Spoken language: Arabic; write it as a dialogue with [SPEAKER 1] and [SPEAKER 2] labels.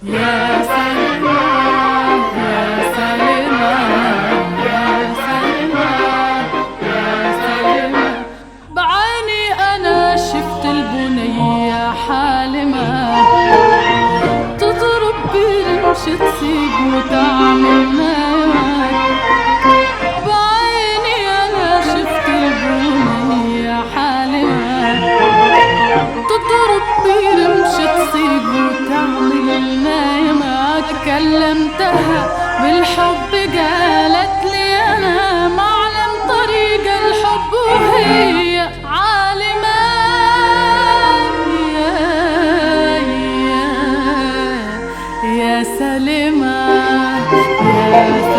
[SPEAKER 1] يا سلمى يا سلمى يا سلمى يا سلمى، بعيني أنا شفت البنية حالمة تضرب برمش تسيق وتعمل نايمة. بعيني أنا شفت البنية حالمة تضرب برمش تسيق وتعمل نايمة. كلمتها بالحب قالت لي أنا معلم طريق الحب وهي عالمة. يا سلمى يا